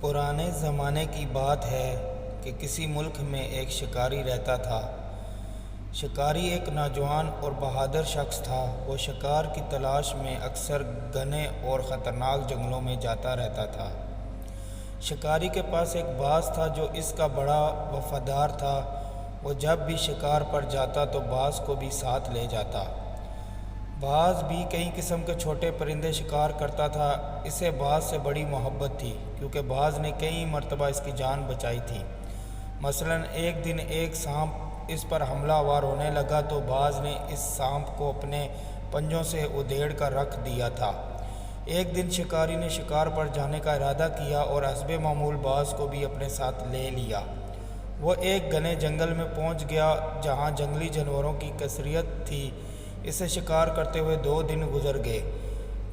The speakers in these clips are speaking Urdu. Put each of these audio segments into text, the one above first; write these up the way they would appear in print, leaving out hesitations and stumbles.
پرانے زمانے کی بات ہے کہ کسی ملک میں ایک شکاری رہتا تھا۔ شکاری ایک نوجوان اور بہادر شخص تھا۔ وہ شکار کی تلاش میں اکثر گھنے اور خطرناک جنگلوں میں جاتا رہتا تھا۔ شکاری کے پاس ایک باز تھا جو اس کا بڑا وفادار تھا۔ وہ جب بھی شکار پر جاتا تو باز کو بھی ساتھ لے جاتا۔ باز بھی کئی قسم کے چھوٹے پرندے شکار کرتا تھا۔ اسے باز سے بڑی محبت تھی کیونکہ باز نے کئی مرتبہ اس کی جان بچائی تھی۔ مثلاً ایک دن ایک سانپ اس پر حملہ آور ہونے لگا تو باز نے اس سانپ کو اپنے پنجوں سے ادھیڑ کر رکھ دیا تھا۔ ایک دن شکاری نے شکار پر جانے کا ارادہ کیا اور حسب معمول باز کو بھی اپنے ساتھ لے لیا۔ وہ ایک گھنے جنگل میں پہنچ گیا جہاں جنگلی جانوروں کی کثرت تھی۔ اسے شکار کرتے ہوئے 2 دن گزر گئے۔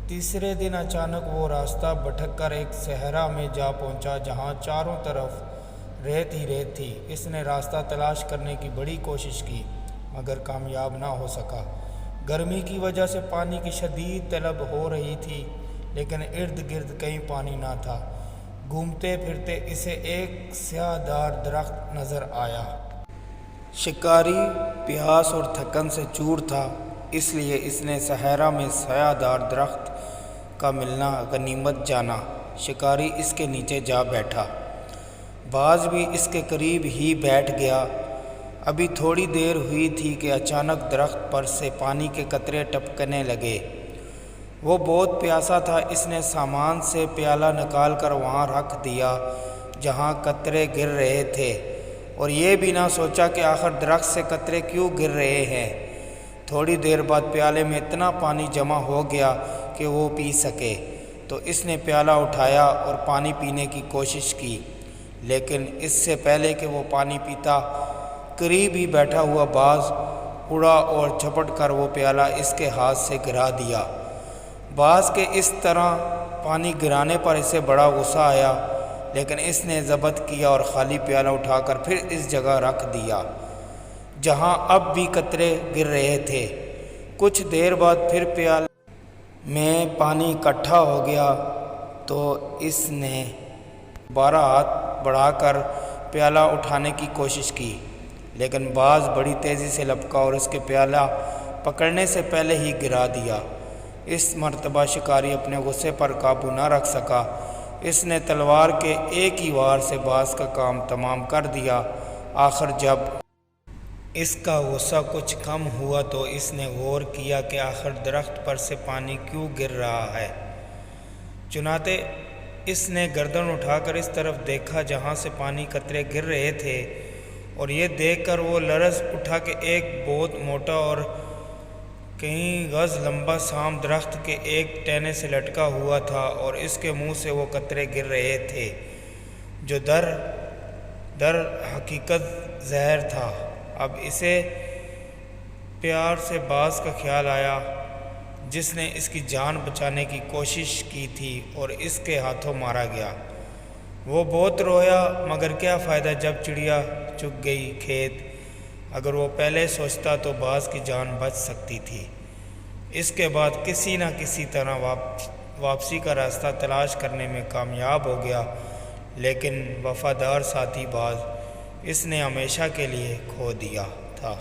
تیسرے دن اچانک وہ راستہ بھٹک کر ایک صحرا میں جا پہنچا جہاں چاروں طرف ریت ہی ریت تھی۔ اس نے راستہ تلاش کرنے کی بڑی کوشش کی مگر کامیاب نہ ہو سکا۔ گرمی کی وجہ سے پانی کی شدید طلب ہو رہی تھی لیکن ارد گرد کہیں پانی نہ تھا۔ گھومتے پھرتے اسے ایک سایہ دار درخت نظر آیا۔ شکاری پیاس اور تھکن سے چور تھا، اس لیے اس نے صحرا میں سایہ دار درخت کا ملنا غنیمت جانا۔ شکاری اس کے نیچے جا بیٹھا۔ باز بھی اس کے قریب ہی بیٹھ گیا۔ ابھی تھوڑی دیر ہوئی تھی کہ اچانک درخت پر سے پانی کے قطرے ٹپکنے لگے۔ وہ بہت پیاسا تھا۔ اس نے سامان سے پیالہ نکال کر وہاں رکھ دیا جہاں قطرے گر رہے تھے اور یہ بھی نہ سوچا کہ آخر درخت سے قطرے کیوں گر رہے ہیں۔ تھوڑی دیر بعد پیالے میں اتنا پانی جمع ہو گیا کہ وہ پی سکے تو اس نے پیالہ اٹھایا اور پانی پینے کی کوشش کی، لیکن اس سے پہلے کہ وہ پانی پیتا قریب ہی بیٹھا ہوا باز اڑا اور جھپٹ کر وہ پیالہ اس کے ہاتھ سے گرا دیا۔ باز کے اس طرح پانی گرانے پر اسے بڑا غصہ آیا لیکن اس نے ضبط کیا اور خالی پیالہ اٹھا کر پھر اس جگہ رکھ دیا جہاں اب بھی قطرے گر رہے تھے۔ کچھ دیر بعد پھر پیالے میں پانی اکٹھا ہو گیا تو اس نے دوبارہ ہاتھ بڑھا کر پیالہ اٹھانے کی کوشش کی لیکن باز بڑی تیزی سے لپکا اور اس کے پیالہ پکڑنے سے پہلے ہی گرا دیا۔ اس مرتبہ شکاری اپنے غصے پر قابو نہ رکھ سکا۔ اس نے تلوار کے ایک ہی وار سے باز کا کام تمام کر دیا۔ آخر جب اس کا غصہ کچھ کم ہوا تو اس نے غور کیا کہ آخر درخت پر سے پانی کیوں گر رہا ہے۔ چنانچہ اس نے گردن اٹھا کر اس طرف دیکھا جہاں سے پانی قطرے گر رہے تھے اور یہ دیکھ کر وہ لرز اٹھا کہ ایک بہت موٹا اور کئی گز لمبا سانپ درخت کے ایک ٹہنے سے لٹکا ہوا تھا اور اس کے منہ سے وہ قطرے گر رہے تھے جو در حقیقت زہر تھا۔ اب اسے پیار سے باز کا خیال آیا جس نے اس کی جان بچانے کی کوشش کی تھی اور اس کے ہاتھوں مارا گیا۔ وہ بہت رویا مگر کیا فائدہ جب چڑیا چگ گئی کھیت۔ اگر وہ پہلے سوچتا تو باز کی جان بچ سکتی تھی۔ اس کے بعد کسی نہ کسی طرح واپسی کا راستہ تلاش کرنے میں کامیاب ہو گیا لیکن وفادار ساتھی باز اس نے ہمیشہ کے لیے کھو دیا تھا۔